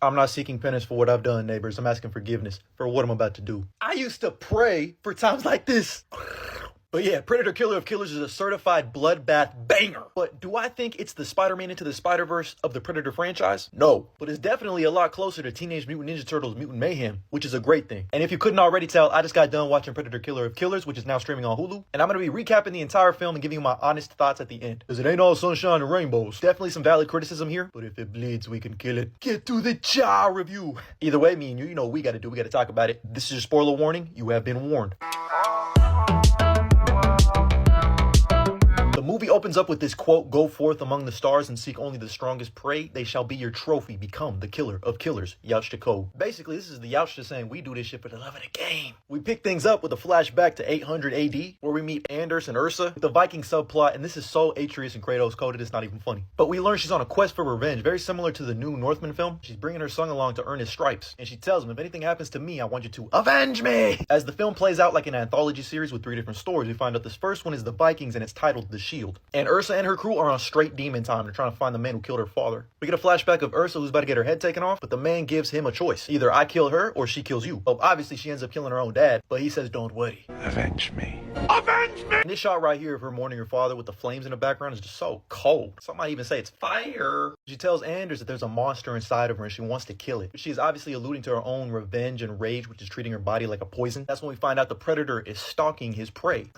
I'm not seeking penance for what I've done, neighbors. I'm asking forgiveness for what I'm about to do. I used to pray for times like this. But yeah, Predator Killer of Killers is a certified bloodbath banger. But do I think it's the Spider-Man Into the Spider-Verse of the Predator franchise? No. But it's definitely a lot closer to Teenage Mutant Ninja Turtles Mutant Mayhem, which is a great thing. And if you couldn't already tell, I just got done watching Predator Killer of Killers, which is now streaming on Hulu. And I'm going to be recapping the entire film and giving you my honest thoughts at the end. Because it ain't all sunshine and rainbows. Definitely some valid criticism here. But if it bleeds, we can kill it. Get to the Cha review. Either way, me and you know what we got to do. We got to talk about it. This is your spoiler warning. You have been warned. The movie opens up with this quote, "Go forth among the stars and seek only the strongest prey. They shall be your trophy. Become the killer of killers." Yautja Code. Basically, this is the Yautja saying we do this shit for the love of the game. We pick things up with a flashback to 800 AD, where we meet Anders and Ursa with the Viking subplot, and this is so Atreus and Kratos coded, it's not even funny. But we learn she's on a quest for revenge, very similar to the new Northman film. She's bringing her son along to earn his stripes, and she tells him, if anything happens to me, I want you to avenge me! As the film plays out like an anthology series with 3 different stories, we find out this first one is the Vikings, and it's titled The Shield. And Ursa and her crew are on straight demon time. They're trying to find the man who killed her father. We get a flashback of Ursa who's about to get her head taken off, but the man gives him a choice. Either I kill her or she kills you. Well, obviously she ends up killing her own dad, but he says, don't worry. Avenge me. Avenge me! And this shot right here of her mourning her father with the flames in the background is just so cold. Some might even say it's fire. She tells Anders that there's a monster inside of her and she wants to kill it. She is obviously alluding to her own revenge and rage, which is treating her body like a poison. That's when we find out the Predator is stalking his prey.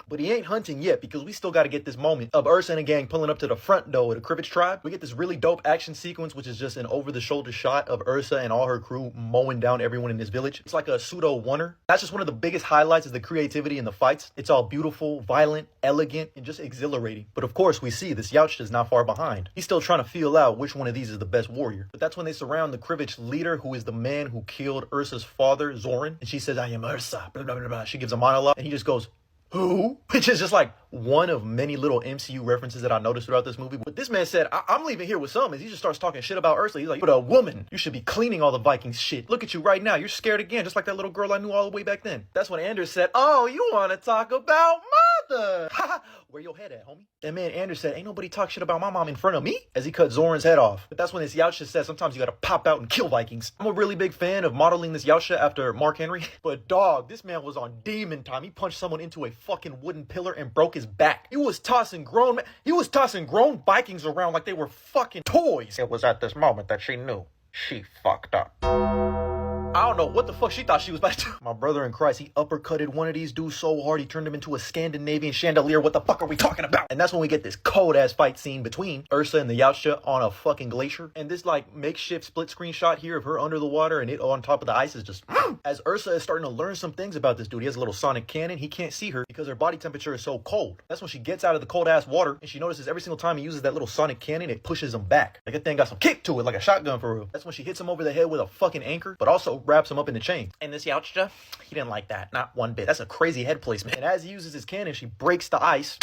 But he ain't hunting yet because we still got to get this moment of Ursa and a gang pulling up to the front door of the Krivich tribe. We get this really dope action sequence, which is just an over-the-shoulder shot of Ursa and all her crew mowing down everyone in this village. It's like a pseudo-oneer. That's just one of the biggest highlights is the creativity in the fights. It's all beautiful, violent, elegant, and just exhilarating. But of course, we see this Yautja is not far behind. He's still trying to feel out which one of these is the best warrior. But that's when they surround the Krivich leader, who is the man who killed Ursa's father, Zoran. And she says, I am Ursa, blah, blah, blah, blah. She gives a monologue, and he just goes, who? Which is just like one of many little MCU references that I noticed throughout this movie. But this man said, I'm leaving here with some, as he just starts talking shit about Ursa. He's like, but a woman, you should be cleaning all the Vikings shit. Look at you right now. You're scared again, just like that little girl I knew all the way back then. That's when Anders said, oh, you want to talk about mother? Where your head at, homie? And man, Anders said, ain't nobody talk shit about my mom in front of me, as he cut Zoran's head off. But that's when this Yautja says, sometimes you gotta pop out and kill Vikings. I'm a really big fan of modeling this Yautja after Mark Henry. But dog, this man was on demon time. He punched someone into a fucking wooden pillar and broke his back. He was tossing grown Vikings around like they were fucking toys. It was at this moment that she knew she fucked up. I don't know what the fuck she thought she was about to do. My brother in Christ, he uppercutted one of these dudes so hard he turned him into a Scandinavian chandelier. What the fuck are we talking about? And that's when we get this cold ass fight scene between Ursa and the Yautja on a fucking glacier. And this like makeshift split screen shot here of her under the water and it on top of the ice is just as Ursa is starting to learn some things about this dude. He has a little sonic cannon. He can't see her because her body temperature is so cold. That's when she gets out of the cold ass water and she notices every single time he uses that little sonic cannon, it pushes him back. Like that thing got some kick to it, like a shotgun for real. That's when she hits him over the head with a fucking anchor, but also wraps him up in the chain. And this Yautja, he didn't like that. Not one bit. That's a crazy head placement. And as he uses his cannon, she breaks the ice.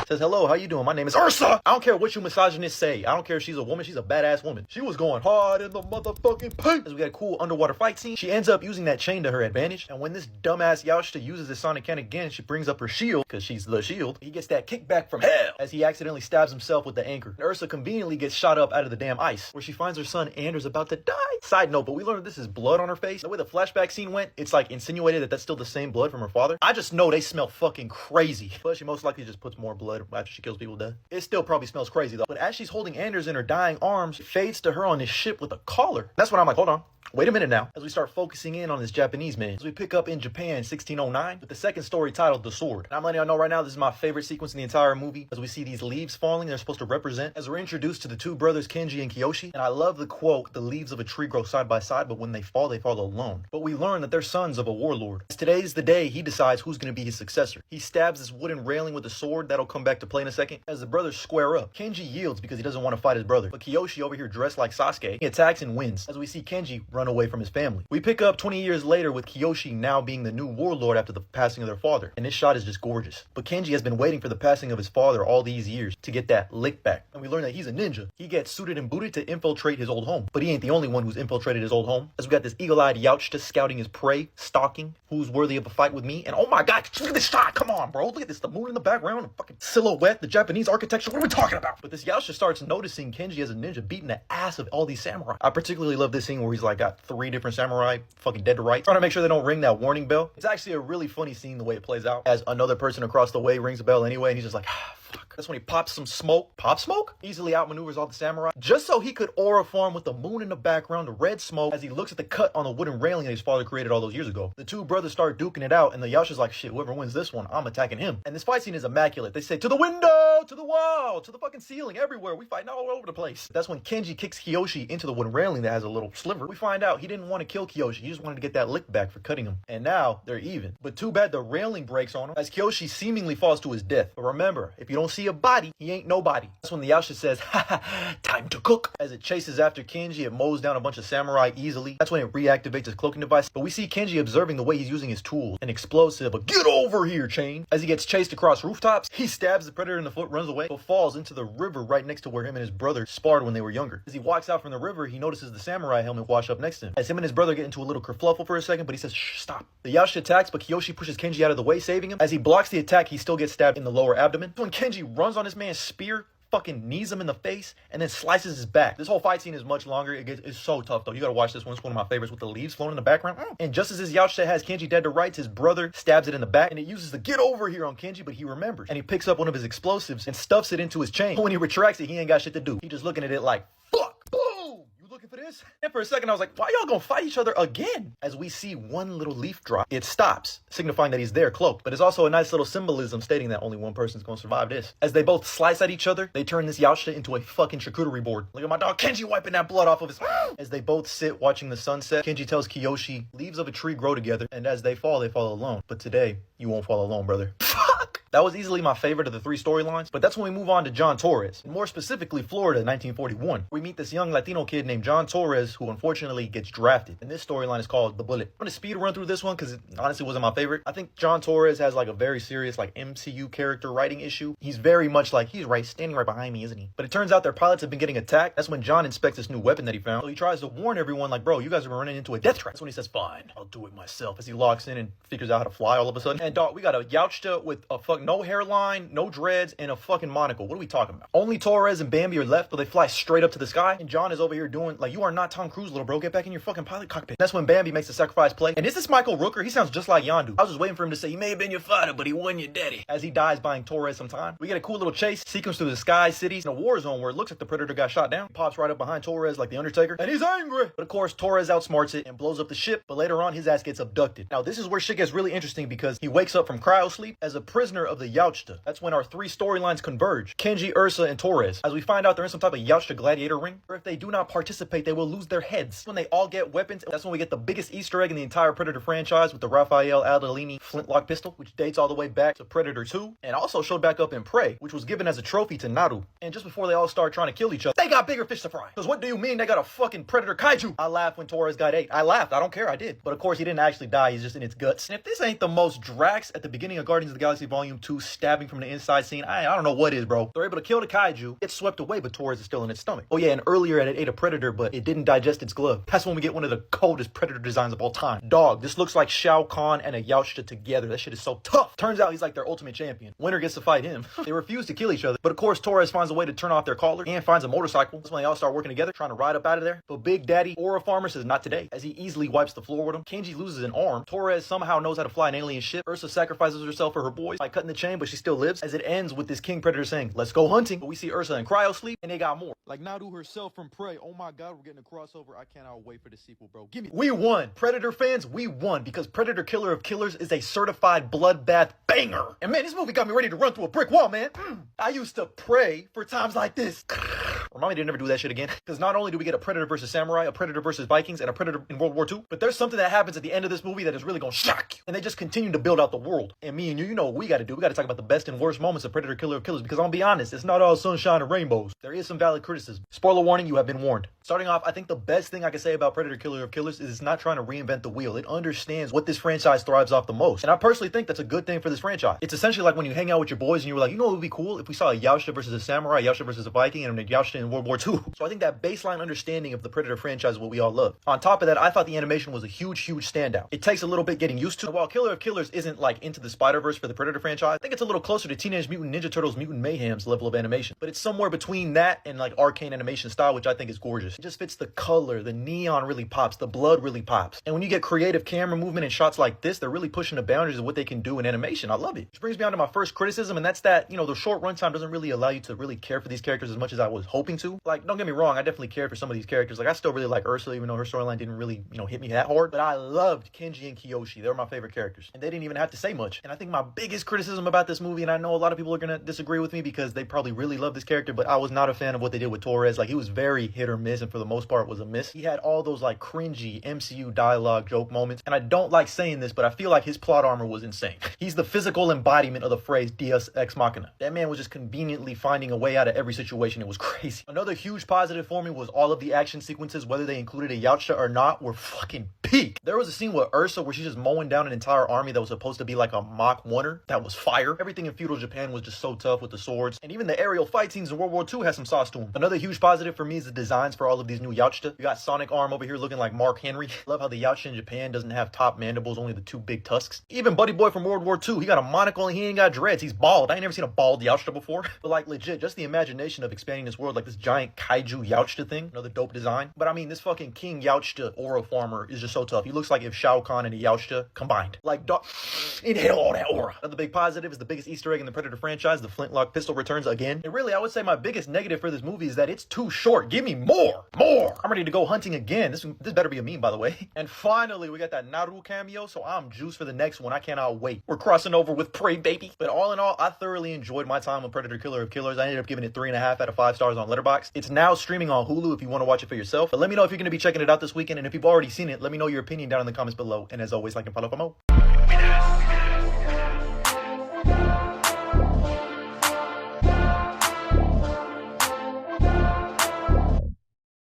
Says, hello, how you doing? My name is Ursa. I don't care what you misogynists say. I don't care if she's a woman. She's a badass woman. She was going hard in the motherfucking paint. As we got a cool underwater fight scene, she ends up using that chain to her advantage. And when this dumbass Yautja uses his sonic cannon again, she brings up her shield, because she's the shield. He gets that kickback from hell as he accidentally stabs himself with the anchor. And Ursa conveniently gets shot up out of the damn ice, where she finds her son Anders about to die. Side note, but we learned this is blood on her face. The way the flashback scene went, it's like insinuated that that's still the same blood from her father. I just know they smell fucking crazy. But she most likely just puts more blood after she kills people dead. It still probably smells crazy though. But as she's holding Anders in her dying arms, it fades to her on this ship with a collar. That's when I'm like, hold on. Wait a minute now, as we start focusing in on this Japanese man. As we pick up in Japan, 1609, with the second story titled The Sword. And I'm letting y'all know right now, this is my favorite sequence in the entire movie. As we see these leaves falling, they're supposed to represent, as we're introduced to the two brothers, Kenji and Kiyoshi. And I love the quote, the leaves of a tree grow side by side, but when they fall alone. But we learn that they're sons of a warlord. As today's the day he decides who's going to be his successor. He stabs this wooden railing with a sword, that'll come back to play in a second. As the brothers square up, Kenji yields because he doesn't want to fight his brother. But Kiyoshi over here dressed like Sasuke, he attacks and wins. As we see Kenji run run away from his family. We pick up 20 years later with Kiyoshi now being the new warlord after the passing of their father. And this shot is just gorgeous. But Kenji has been waiting for the passing of his father all these years to get that lick back. And we learn that he's a ninja. He gets suited and booted to infiltrate his old home. But he ain't the only one who's infiltrated his old home. As we got this eagle-eyed Yautja scouting his prey, stalking, who's worthy of a fight with me. And oh my god, look at this shot. Come on, bro. Look at this. The moon in the background, the fucking silhouette, the Japanese architecture. What are we talking about? But this Yautja starts noticing Kenji as a ninja beating the ass of all these samurai. I particularly love this scene where he's like got 3 different samurai fucking dead to rights, trying to make sure they don't ring that warning bell. It's actually a really funny scene the way it plays out, as another person across the way rings a bell anyway, and he's just like, fuck. That's when he pops some smoke. Pop smoke? Easily outmaneuvers all the samurai, just so he could aura farm with the moon in the background, the red smoke, as he looks at the cut on the wooden railing that his father created all those years ago. The two brothers start duking it out, and the Yautja's like, shit, whoever wins this one, I'm attacking him. And this fight scene is immaculate. They say, to the window, to the wall, to the fucking ceiling, everywhere. We fighting all over the place. That's when Kenji kicks Kiyoshi into the wooden railing that has a little sliver. We find out he didn't want to kill Kiyoshi. He just wanted to get that lick back for cutting him. And now they're even. But too bad the railing breaks on him, as Kiyoshi seemingly falls to his death. But remember, if you don't see a body, he ain't nobody. That's when the Yautja says, ha ha, time to cook. As it chases after Kenji, it mows down a bunch of samurai easily. That's when it reactivates his cloaking device. But we see Kenji observing the way he's using his tools. An explosive, a get over here chain. As he gets chased across rooftops, he stabs the predator in the foot, runs away, but falls into the river right next to where him and his brother sparred when they were younger. As he walks out from the river, he notices the samurai helmet wash up next to him. As him and his brother get into a little kerfluffle for a second, but he says, shh, stop. The Yautja attacks, but Kiyoshi pushes Kenji out of the way, saving him. As he blocks the attack, he still gets stabbed in the lower abdomen. When Kenji runs on this man's spear, fucking knees him in the face, and then slices his back. This whole fight scene is much longer. It's so tough though. You gotta watch this one. It's one of my favorites with the leaves flowing in the background. And just as his Yautja has Kenji dead to rights, his brother stabs it in the back, and it uses the get over here on Kenji, but he remembers. And he picks up one of his explosives and stuffs it into his chain. When he retracts it, he ain't got shit to do. He just looking at it like, fuck, boom! Looking for this? And for a second, I was like, why y'all gonna fight each other again? As we see one little leaf drop, it stops, signifying that he's there cloaked. But it's also a nice little symbolism stating that only one person's gonna survive this. As they both slice at each other, they turn this Yautja into a fucking charcuterie board. Look at my dog Kenji wiping that blood off of his... As they both sit watching the sunset, Kenji tells Kiyoshi, leaves of a tree grow together, and as they fall alone. But today, you won't fall alone, brother. That was easily my favorite of the 3 storylines, but that's when we move on to John Torres, and more specifically Florida 1941. We meet this young Latino kid named John Torres who unfortunately gets drafted, and this storyline is called The Bullet. I'm gonna speed run through this one because it honestly wasn't my favorite. I think John Torres has like a very serious like MCU character writing issue. He's very much like, he's right, standing right behind me, isn't he? But it turns out their pilots have been getting attacked. That's when John inspects this new weapon that he found. So he tries to warn everyone like, bro, you guys are running into a death trap. That's when he says, fine, I'll do it myself, as he locks in and figures out how to fly all of a sudden. And dog, we got a Yautja with a no hairline, no dreads, and a fucking monocle. What are we talking about? Only Torres and Bambi are left, but they fly straight up to the sky. And John is over here doing, like, you are not Tom Cruise, little bro. Get back in your fucking pilot cockpit. That's when Bambi makes the sacrifice play. And is this Michael Rooker? He sounds just like Yondu. I was just waiting for him to say, he may have been your father, but he wasn't your daddy. As he dies buying Torres some time. We get a cool little chase sequence through the sky cities in a war zone where it looks like the Predator got shot down. He pops right up behind Torres like the Undertaker. And he's angry. But of course, Torres outsmarts it and blows up the ship. But later on, his ass gets abducted. Now, this is where shit gets really interesting because he wakes up from cryo sleep as a prisoner of the Yautja. That's when our 3 storylines converge. Kenji, Ursa, and Torres. As we find out they're in some type of Yautja gladiator ring, or if they do not participate, they will lose their heads. When they all get weapons, that's when we get the biggest Easter egg in the entire Predator franchise with the Raphael Aldolini flintlock pistol, which dates all the way back to Predator 2, and also showed back up in Prey, which was given as a trophy to Naru. And just before they all start trying to kill each other, they got bigger fish to fry. Because what do you mean they got a fucking Predator kaiju? I laughed when Torres got ate. I laughed. I don't care. I did. But of course, he didn't actually die. He's just in its guts. And if this ain't the most Drax at the beginning of Guardians of the Galaxy Volume 2 stabbing from the inside scene, I don't know what is, bro. They're able to kill the kaiju, it's swept away, but Torres is still in its stomach. Oh yeah, and earlier it ate a predator, but it didn't digest its glove. That's when we get one of the coldest predator designs of all time. Dog, this looks like Shao Kahn and a Yautja together. That shit is so tough. Turns out he's like their ultimate champion. Winner gets to fight him. They refuse to kill each other, but of course Torres finds a way to turn off their collar and finds a motorcycle. That's when they all start working together, trying to ride up out of there. But Big Daddy Aura Farmer says not today, as he easily wipes the floor with him. Kenji loses an arm. Torres somehow knows how to fly an alien ship. Ursa sacrifices herself for her boys by cutting the chain, but she still lives, as it ends with this King Predator saying, let's go hunting. But we see Ursa in cryo sleep, and they got more. Like Naru herself from Prey. Oh my god, we're getting a crossover. I cannot wait for the sequel, bro. Give me. We won. Predator fans, we won, because Predator Killer of Killers is a certified bloodbath banger. And man, this movie got me ready to run through a brick wall, man. I used to pray for times like this. Remind me to never do that shit again. Because not only do we get a Predator versus Samurai, a Predator versus Vikings, and a Predator in World War II, but there's something that happens at the end of this movie that is really gonna shock you. And they just continue to build out the world. And me and you know what we gotta do. We gotta talk about the best and worst moments of Predator Killer of Killers, because I'm gonna be honest, it's not all sunshine and rainbows. There is some valid criticism. Spoiler warning, you have been warned. Starting off, I think the best thing I can say about Predator Killer of Killers is it's not trying to reinvent the wheel. It understands what this franchise thrives off the most. And I personally think that's a good thing for this franchise. It's essentially like when you hang out with your boys and you were like, you know what would be cool if we saw a Yautja versus a Samurai, a Yautja versus a Viking, and a Yautja in World War II. So I think that baseline understanding of the Predator franchise is what we all love. On top of that, I thought the animation was a huge standout. It takes a little bit getting used to. And while Killer of Killers isn't like Into the Spider-Verse for the Predator franchise, I think it's a little closer to Teenage Mutant Ninja Turtles Mutant Mayhem's level of animation. But it's somewhere between that and like arcane animation style, which I think is gorgeous. It just fits the color, the neon really pops, the blood really pops. And when you get creative camera movement and shots like this, they're really pushing the boundaries of what they can do in animation. I love it. Which brings me on to my first criticism, and that's that, you know, the short runtime doesn't really allow you to really care for these characters as much as I was hoping to. Like, don't get me wrong, I definitely cared for some of these characters. Like, I still really like Ursula, even though her storyline didn't really, you know, hit me that hard. But I loved Kenji and Kiyoshi. They were my favorite characters. And they didn't even have to say much. And I think my biggest criticism about this movie, and I know a lot of people are gonna disagree with me because they probably really love this character, but I was not a fan of what they did with Torres. Like, he was very hit or miss, and for the most part was a miss. He had all those like cringy MCU dialogue joke moments, and I don't like saying this, but I feel like his plot armor was insane. He's the physical embodiment of the phrase Deus Ex Machina. That man was just conveniently finding a way out of every situation. It was crazy. Another huge positive for me was all of the action sequences, whether they included a Yautja or not, were fucking peak. There was a scene with Ursa where she's just mowing down an entire army that was supposed to be like a Mach 1-er. That was fire. Everything in feudal Japan was just so tough with the swords, and even the aerial fight scenes in World War II had some sauce to them. Another huge positive for me is the designs for all of these new Yautja. You got Sonic Arm over here looking like Mark Henry. Love how the Yautja in Japan doesn't have top mandibles, only the two big tusks. Even Buddy Boy from World War II, he got a monocle and he ain't got dreads. He's bald. I ain't never seen a bald Yautja before. But like legit, just the imagination of expanding this world, like this giant kaiju Yautja thing. Another dope design. But I mean, this fucking King Yautja aura farmer is just so tough. He looks like if Shao Kahn and a Yautja combined. Like, inhale all that aura. Another big positive is the biggest Easter egg in the Predator franchise. The flintlock pistol returns again. And really, I would say my biggest negative for this movie is that it's too short. Give me more. I'm ready to go hunting again. This better be a meme, by the way. And finally, we got that Naru cameo, so I'm juiced for the next one. I cannot wait. We're crossing over with Prey, baby. But all in all, I thoroughly enjoyed my time with Predator Killer of Killers. I ended up giving it 3.5 out of 5 stars on Letterboxd. It's now streaming on Hulu if you want to watch it for yourself. But let me know if you're going to be checking it out this weekend. And if you've already seen it, let me know your opinion down in the comments below. And as always, like and follow for more.